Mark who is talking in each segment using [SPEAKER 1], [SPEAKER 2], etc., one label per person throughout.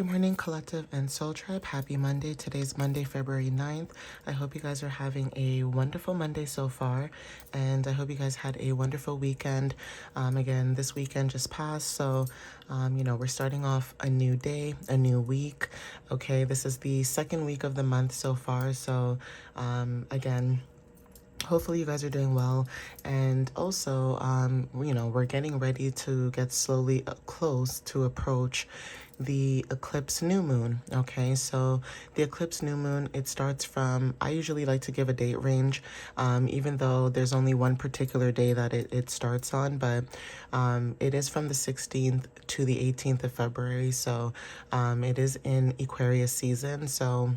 [SPEAKER 1] Good morning, Collective and Soul Tribe. Happy Monday. Today's Monday, February 9th. I hope you guys are having a wonderful Monday so far, and I hope you guys had a wonderful weekend. Again, this weekend just passed, so, we're starting off a new day, a new week. Okay, this is the second week of the month so far, so, again, hopefully you guys are doing well. And also, we're getting ready to get slowly close to approach the eclipse new moon. Okay, so the eclipse new moon, it starts from, I usually like to give a date range, even though there's only one particular day that it starts on, but it is from the 16th to the 18th of February. So it is in Aquarius season. So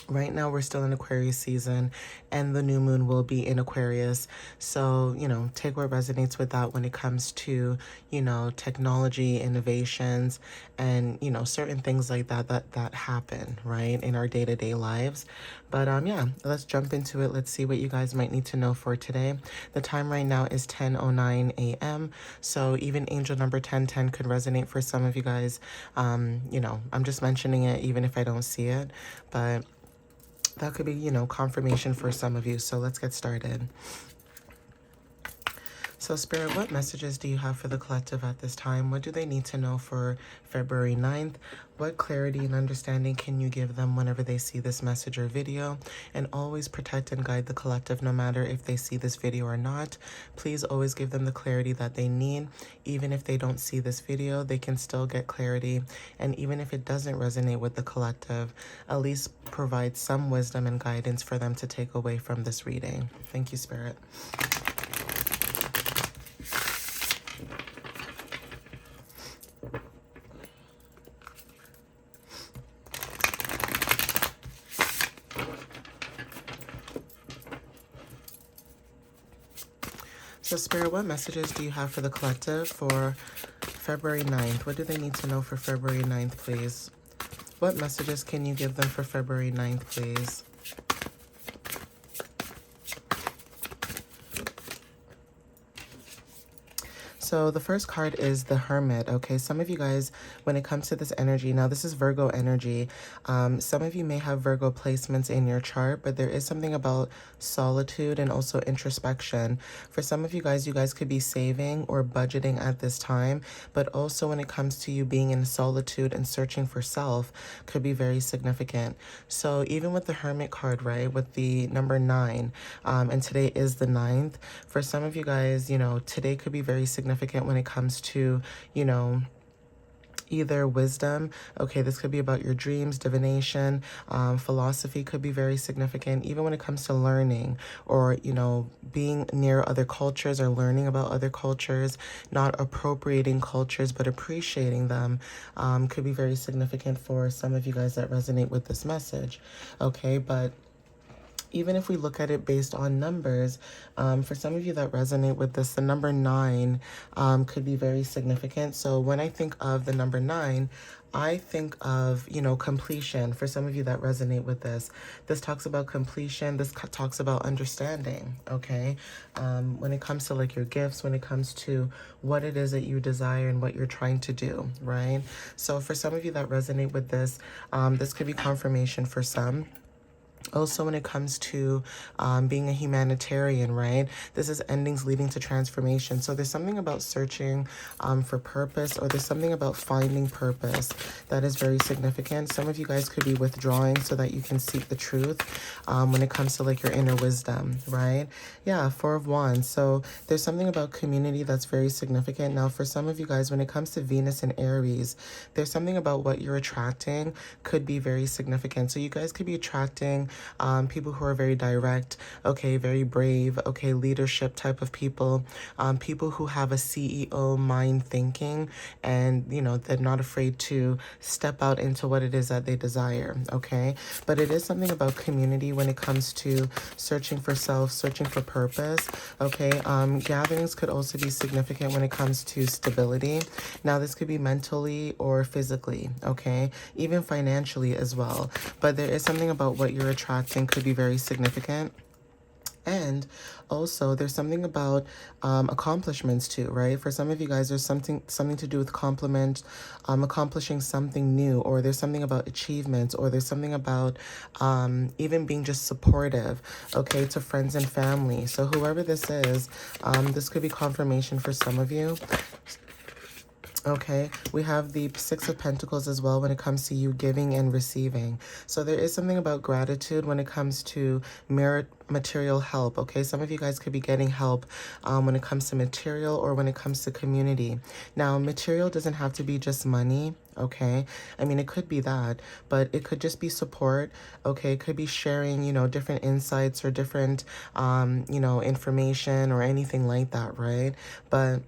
[SPEAKER 1] right now we're still in Aquarius season, and the new moon will be in Aquarius. So, take what resonates with that when it comes to, technology, innovations, and, certain things like that happen, right, in our day-to-day lives. But let's jump into it. Let's see what you guys might need to know for today. The time right now is 10:09 a.m. So even angel number 1010 could resonate for some of you guys. I'm just mentioning it even if I don't see it, but that could be, confirmation for some of you. So let's get started. So Spirit, what messages do you have for the collective at this time? What do they need to know for February 9th? What clarity and understanding can you give them whenever they see this message or video? And always protect and guide the collective no matter if they see this video or not. Please always give them the clarity that they need. Even if they don't see this video, they can still get clarity. And even if it doesn't resonate with the collective, at least provide some wisdom and guidance for them to take away from this reading. Thank you, Spirit. So Spirit, what messages do you have for the collective for February 9th? What do they need to know for February 9th, please? What messages can you give them for February 9th, please? So the first card is the Hermit, okay? Some of you guys, when it comes to this energy, now this is Virgo energy. Some of you may have Virgo placements in your chart, but there is something about solitude and also introspection. For some of you guys could be saving or budgeting at this time, but also when it comes to you being in solitude and searching for self could be very significant. So even with the Hermit card, right, with the number 9, and today is the 9th, for some of you guys, today could be very significant when it comes to, either wisdom. Okay, this could be about your dreams, divination, philosophy could be very significant, even when it comes to learning or, being near other cultures or learning about other cultures, not appropriating cultures, but appreciating them, could be very significant for some of you guys that resonate with this message. Okay, but even if we look at it based on numbers, for some of you that resonate with this, the number 9 could be very significant. So when I think of the number 9, I think of, completion. For some of you that resonate with this talks about completion. This talks about understanding, okay? When it comes to like your gifts, when it comes to what it is that you desire and what you're trying to do, right? So for some of you that resonate with this, this could be confirmation for some. Also, when it comes to being a humanitarian, right? This is endings leading to transformation. So there's something about searching for purpose, or there's something about finding purpose that is very significant. Some of you guys could be withdrawing so that you can seek the truth when it comes to like your inner wisdom, right? Yeah, 4 of Wands. So there's something about community that's very significant. Now, for some of you guys, when it comes to Venus and Aries, there's something about what you're attracting could be very significant. So you guys could be attracting people who are very direct, okay, very brave, okay, leadership type of people, people who have a CEO mind thinking, and, they're not afraid to step out into what it is that they desire, okay? But it is something about community when it comes to searching for self, searching for purpose, okay? Gatherings could also be significant when it comes to stability. Now, this could be mentally or physically, okay? Even financially as well. But there is something about what you're attracting could be very significant. And also, there's something about accomplishments too, right? For some of you guys, there's something to do with accomplishing something new, or there's something about achievements, or there's something about even being just supportive, okay, to friends and family. So whoever this could be confirmation for some of you. Okay, we have the Six of Pentacles as well when it comes to you giving and receiving. So there is something about gratitude when it comes to material help. Okay, some of you guys could be getting help when it comes to material or when it comes to community. Now, material doesn't have to be just money. Okay, I mean, it could be that, but it could just be support. Okay, it could be sharing, different insights or different, information or anything like that, right? But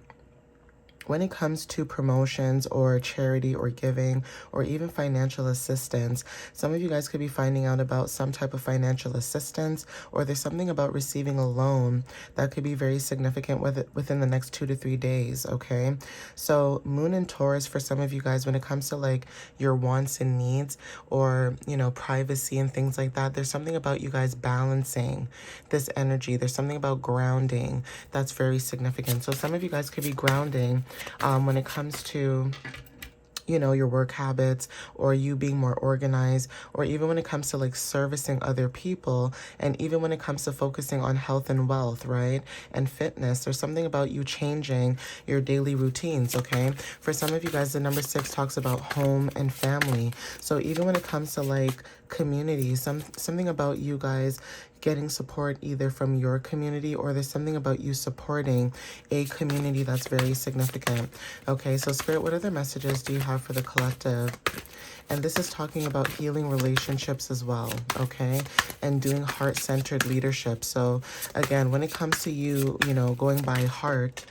[SPEAKER 1] when it comes to promotions or charity or giving or even financial assistance, some of you guys could be finding out about some type of financial assistance, or there's something about receiving a loan that could be very significant within the next 2 to 3 days, okay? So Moon and Taurus, for some of you guys, when it comes to like your wants and needs or, privacy and things like that, there's something about you guys balancing this energy. There's something about grounding that's very significant. So some of you guys could be grounding when it comes to your work habits, or you being more organized, or even when it comes to like servicing other people, and even when it comes to focusing on health and wealth, right? And fitness. There's something about you changing your daily routines, okay? For some of you guys, the number 6 talks about home and family. So even when it comes to like community, something about you guys getting support either from your community, or there's something about you supporting a community that's very significant. Okay, so Spirit, what other messages do you have for the collective? And this is talking about healing relationships as well, okay? And doing heart-centered leadership. So again, when it comes to you, going by heart,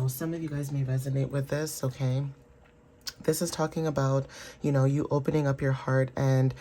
[SPEAKER 1] some of you guys may resonate with this, okay? This is talking about, you opening up your heart and,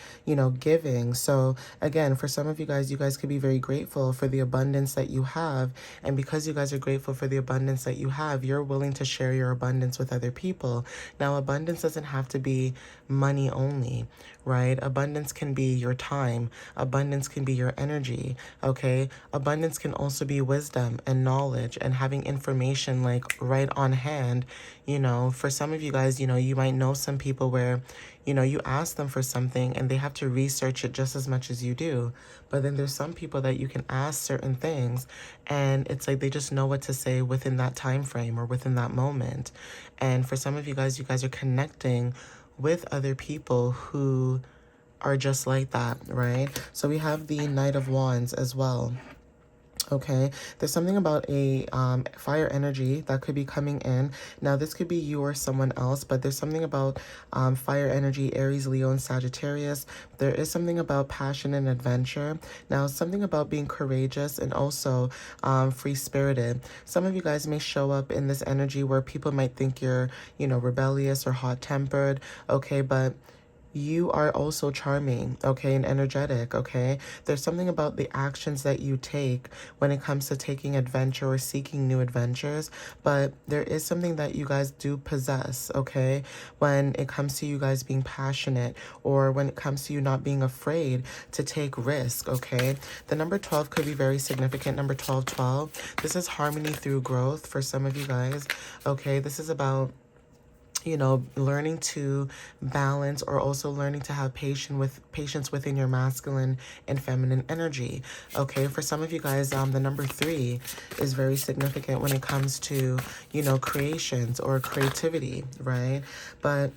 [SPEAKER 1] giving. So again, for some of you guys could be very grateful for the abundance that you have. And because you guys are grateful for the abundance that you have, you're willing to share your abundance with other people. Now, abundance doesn't have to be money only, right? Abundance can be your time. Abundance can be your energy, okay? Abundance can also be wisdom and knowledge and having information like right on hand. For some of you guys, you might know some people where, you ask them for something and they have to research it just as much as you do. But then there's some people that you can ask certain things and it's like they just know what to say within that time frame or within that moment. And for some of you guys are connecting with other people who are just like that, right? So we have the Knight of Wands as well. Okay, there's something about a fire energy that could be coming in. Now, this could be you or someone else, but there's something about fire energy, Aries, Leo, and Sagittarius. There is something about passion and adventure. Now, something about being courageous and also free-spirited. Some of you guys may show up in this energy where people might think you're, rebellious or hot-tempered, okay, but you are also charming, okay, and energetic, okay? There's something about the actions that you take when it comes to taking adventure or seeking new adventures, but there is something that you guys do possess, okay? When it comes to you guys being passionate, or when it comes to you not being afraid to take risk, okay? The number 12 could be very significant, number 1212. This is harmony through growth for some of you guys, okay? This is about learning to balance, or also learning to have patience within your masculine and feminine energy. Okay, for some of you guys, the number 3 is very significant when it comes to, creations or creativity, right? But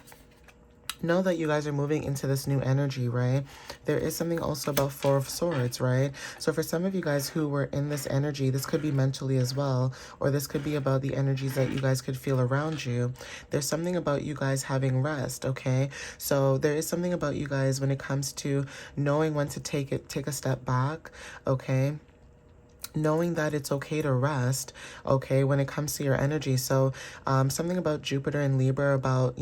[SPEAKER 1] know that you guys are moving into this new energy, right? There is something also about Four of Swords, right? So for some of you guys who were in this energy, this could be mentally as well, or this could be about the energies that you guys could feel around you. There's something about you guys having rest, okay? So there is something about you guys when it comes to knowing when to take a step back, okay? Knowing that it's okay to rest, okay, when it comes to your energy. So something about Jupiter and Libra about,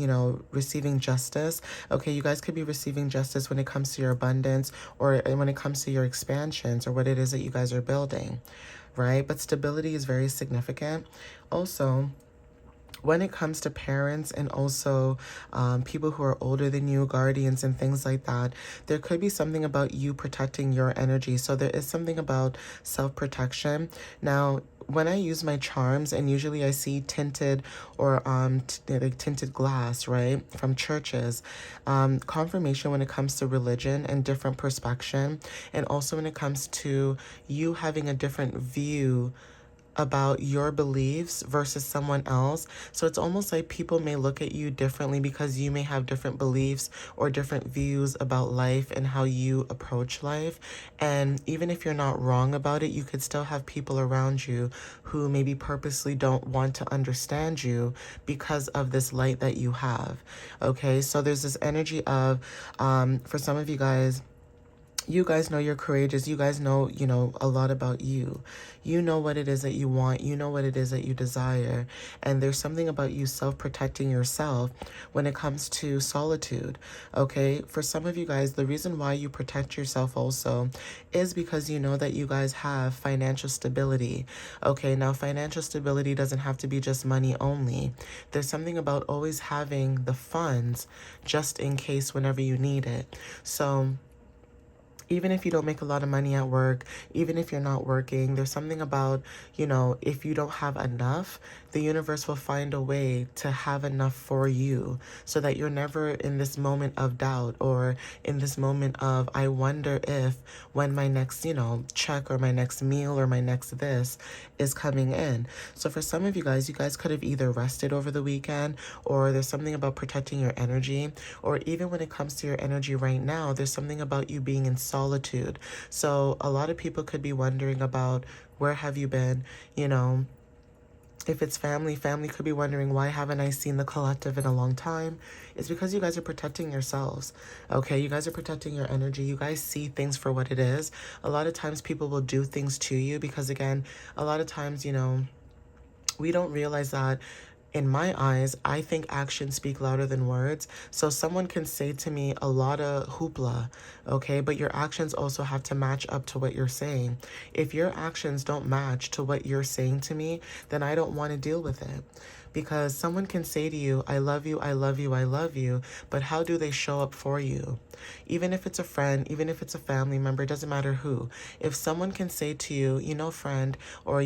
[SPEAKER 1] receiving justice. Okay, you guys could be receiving justice when it comes to your abundance, or when it comes to your expansions, or what it is that you guys are building, right? But stability is very significant. Also, when it comes to parents and also people who are older than you, guardians and things like that, there could be something about you protecting your energy. So there is something about self-protection. Now, when I use my charms, and usually I see tinted or like tinted glass, right, from churches, confirmation when it comes to religion and different perspective, and also when it comes to you having a different view about your beliefs versus someone else. So it's almost like people may look at you differently because you may have different beliefs or different views about life and how you approach life. And even if you're not wrong about it, you could still have people around you who maybe purposely don't want to understand you because of this light that you have. Okay, so there's this energy of, for some of you guys know you're courageous. You guys know, a lot about you. You know what it is that you want. You know what it is that you desire. And there's something about you self-protecting yourself when it comes to solitude. Okay? For some of you guys, the reason why you protect yourself also is because you know that you guys have financial stability. Okay? Now, financial stability doesn't have to be just money only. There's something about always having the funds just in case whenever you need it. So, even if you don't make a lot of money at work, even if you're not working, there's something about, if you don't have enough, the universe will find a way to have enough for you so that you're never in this moment of doubt or in this moment of, I wonder if when my next, check or my next meal or my next this is coming in. So for some of you guys could have either rested over the weekend, or there's something about protecting your energy, or even when it comes to your energy right now, there's something about you being in solitude. So a lot of people could be wondering about, where have you been? If it's family could be wondering, why haven't I seen the collective in a long time? It's because you guys are protecting yourselves. Okay, you guys are protecting your energy. You guys see things for what it is. A lot of times people will do things to you because, again, a lot of times, we don't realize that. In my eyes, I think actions speak louder than words. So someone can say to me a lot of hoopla, okay, but your actions also have to match up to what you're saying. If your actions don't match to what you're saying to me, then I don't want to deal with it. Because someone can say to you, I love you, I love you, I love you, but how do they show up for you? Even if it's a friend, even if it's a family member, it doesn't matter who. If someone can say to you, friend, or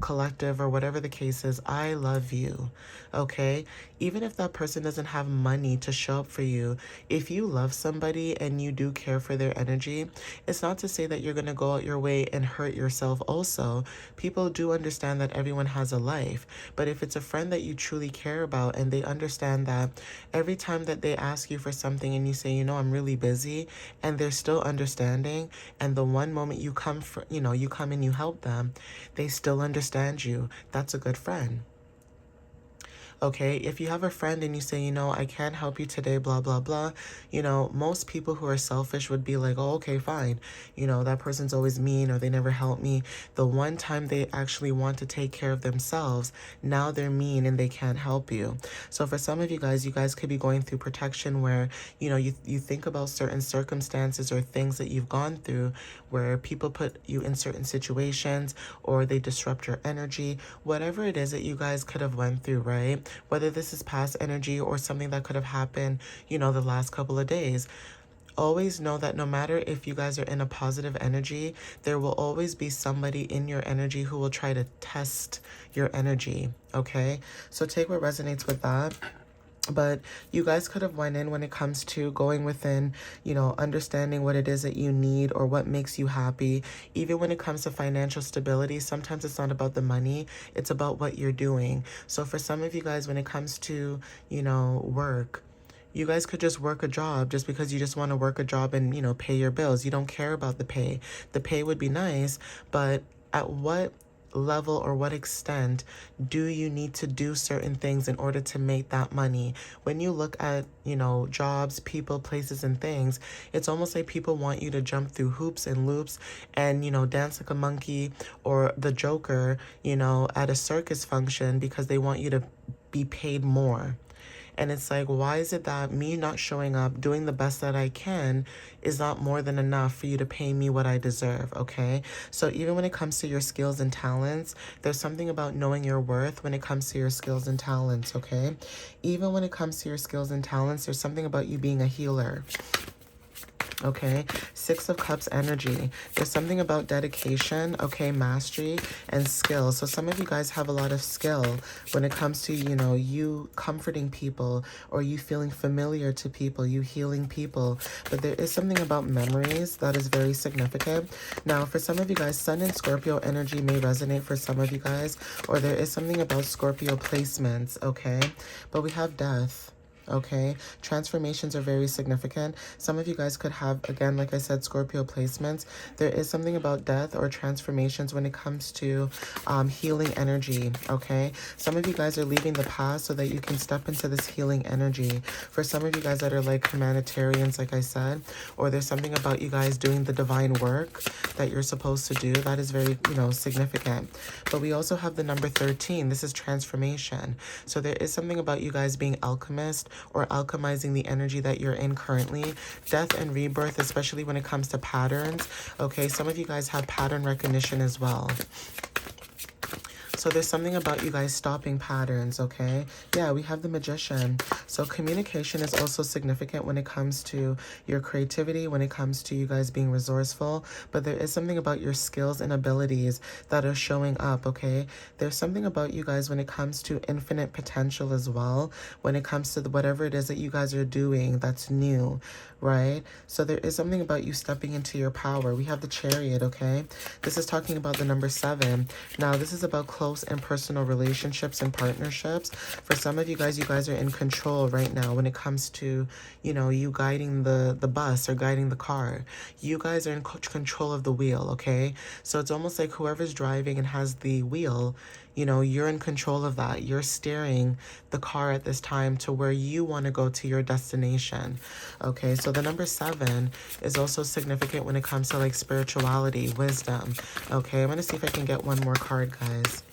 [SPEAKER 1] collective, or whatever the case is, I love you, okay? Even if that person doesn't have money to show up for you, if you love somebody and you do care for their energy, it's not to say that you're going to go out your way and hurt yourself also. People do understand that everyone has a life, but if it's a friend that you truly care about and they understand that every time that they ask you for something and you say, I'm really busy, and they're still understanding, and the one moment you come for, you come and you help them, they still understand you, that's a good friend. Okay, if you have a friend and you say, I can't help you today, blah, blah, blah, most people who are selfish would be like, oh, okay, fine. That person's always mean, or they never help me. The one time they actually want to take care of themselves, now they're mean and they can't help you. So for some of you guys could be going through protection where, you think about certain circumstances or things that you've gone through where people put you in certain situations or they disrupt your energy, whatever it is that you guys could have went through, right? Whether this is past energy or something that could have happened, the last couple of days. Always know that no matter if you guys are in a positive energy, there will always be somebody in your energy who will try to test your energy, okay? So take what resonates with that. But you guys could have went in when it comes to going within, understanding what it is that you need or what makes you happy. Even when it comes to financial stability, sometimes it's not about the money, it's about what you're doing. So for some of you guys, when it comes to, work, you guys could just work a job just because you just want to work a job and, pay your bills. You don't care about the pay. The pay would be nice, but at what level or what extent do you need to do certain things in order to make that money? When you look at, jobs, people, places, and things, it's almost like people want you to jump through hoops and loops and, dance like a monkey or the Joker, at a circus function because they want you to be paid more. And it's like, why is it that me not showing up, doing the best that I can, is not more than enough for you to pay me what I deserve, okay? So even when it comes to your skills and talents, there's something about knowing your worth when it comes to your skills and talents, okay? Even when it comes to your skills and talents, there's something about you being a healer. Okay, Six of Cups energy. There's something about dedication, okay, mastery and skill. So some of you guys have a lot of skill when it comes to, you know, you comforting people or you feeling familiar to people, you healing people. But there is something about memories that is very significant. Now, for some of you guys, Sun and Scorpio energy may resonate for some of you guys, or there is something about Scorpio placements, okay? But we have death. Okay, transformations are very significant. Some of you guys could have, again, like I said, Scorpio placements. There is something about death or transformations when it comes to healing energy. Okay, some of you guys are leaving the past so that you can step into this healing energy. For some of you guys that are like humanitarians, like I said, or there's something about you guys doing the divine work that you're supposed to do, that is very, you know, significant. But we also have the number 13. This is transformation. So there is something about you guys being alchemist or alchemizing the energy that you're in currently. Death and rebirth, especially when it comes to patterns. Okay, some of you guys have pattern recognition as well. So there's something about you guys stopping patterns, okay? Yeah, we have the Magician. So communication is also significant when it comes to your creativity, when it comes to you guys being resourceful. But there is something about your skills and abilities that are showing up, okay? There's something about you guys when it comes to infinite potential as well, when it comes to whatever it is that you guys are doing that's new, right? So there is something about you stepping into your power. We have the Chariot, okay? This is talking about the number 7. Now, this is about close and personal relationships and partnerships. For some of you guys are in control right now when it comes to, you know, you guiding the bus or guiding the car. You guys are in control of the wheel, okay? So it's almost like whoever's driving and has the wheel, you know, you're in control of that. You're steering the car at this time to where you want to go to your destination. Okay, so the number 7 is also significant when it comes to like spirituality, wisdom. Okay, I'm going to see if I can get one more card, guys.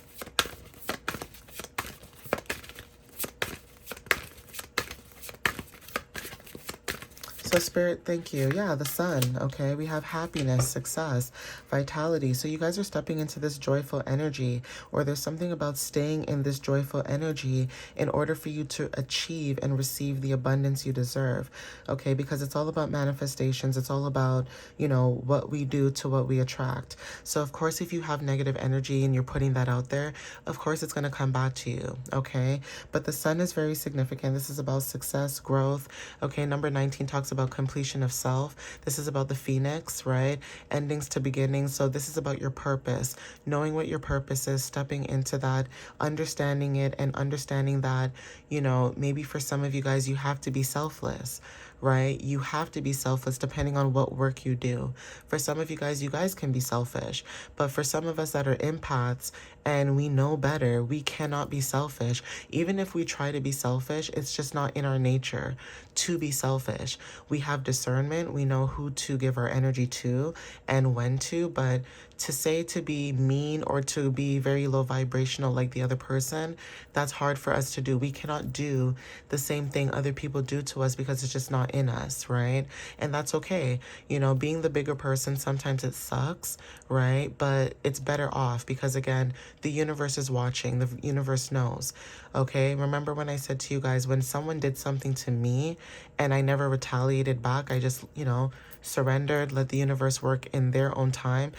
[SPEAKER 1] So Spirit, thank you. Yeah, the Sun, okay? We have happiness, success, vitality. So you guys are stepping into this joyful energy, or there's something about staying in this joyful energy in order for you to achieve and receive the abundance you deserve, okay? Because it's all about manifestations. It's all about, you know, what we do to what we attract. So of course, if you have negative energy and you're putting that out there, of course it's going to come back to you, okay? But the Sun is very significant. This is about success, growth, okay? Number 19 talks about completion of self. This is about the phoenix, right? Endings to beginnings. So this is about your purpose, knowing what your purpose is, stepping into that, understanding it, and understanding that, you know, maybe for some of you guys, you have to be selfless, right? You have to be selfless depending on what work you do. For some of you guys can be selfish. But for some of us that are empaths and we know better, we cannot be selfish. Even if we try to be selfish, it's just not in our nature to be selfish. We have discernment. We know who to give our energy to and when to. But to say to be mean or to be very low vibrational like the other person, that's hard for us to do. We cannot do the same thing other people do to us because it's just not in us, right? And that's okay. You know, being the bigger person, sometimes it sucks, right? But it's better off because, again, the universe is watching. The universe knows, okay? Remember when I said to you guys, when someone did something to me and I never retaliated back, I just, you know, surrendered, let the universe work in their own time.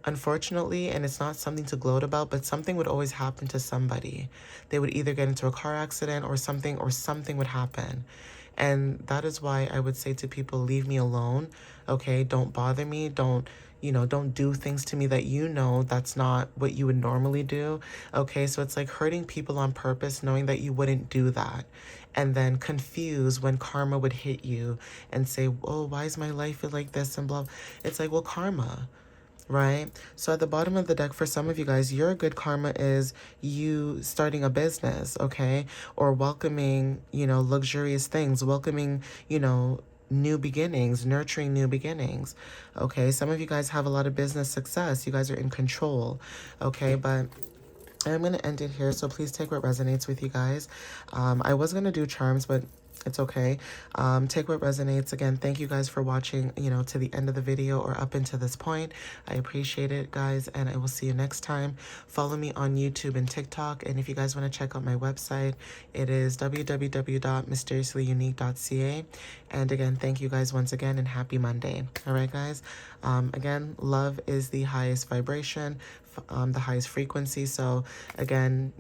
[SPEAKER 1] Unfortunately, and it's not something to gloat about, but something would always happen to somebody. They would either get into a car accident or something would happen. And that is why I would say to people, leave me alone, okay? Don't bother me. Don't do things to me that you know that's not what you would normally do, okay? So it's like hurting people on purpose, knowing that you wouldn't do that. And then confused when karma would hit you and say, oh, why is my life like this and blah. It's like, well, karma. Right? So at the bottom of the deck, for some of you guys, your good karma is you starting a business, okay? Or welcoming, luxurious things, welcoming, new beginnings, nurturing new beginnings, okay? Some of you guys have a lot of business success. You guys are in control, okay? But I'm going to end it here, so please take what resonates with you guys. I was going to do charms, but it's okay. Take what resonates. Again, thank you guys for watching, to the end of the video or up until this point. I appreciate it, guys, and I will see you next time. Follow me on YouTube and TikTok, and if you guys want to check out my website, it is www.mysteriouslyunique.ca. And again, thank you guys once again, and happy Monday. All right, guys. Again, love is the highest vibration, the highest frequency. So again,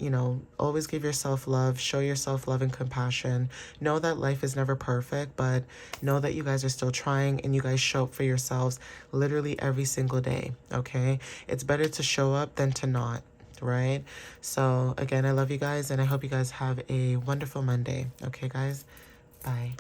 [SPEAKER 1] always give yourself love, show yourself love and compassion. Know that life is never perfect, but know that you guys are still trying, and you guys show up for yourselves literally every single day. Okay. It's better to show up than to not. Right. So again, I love you guys, and I hope you guys have a wonderful Monday. Okay, guys. Bye.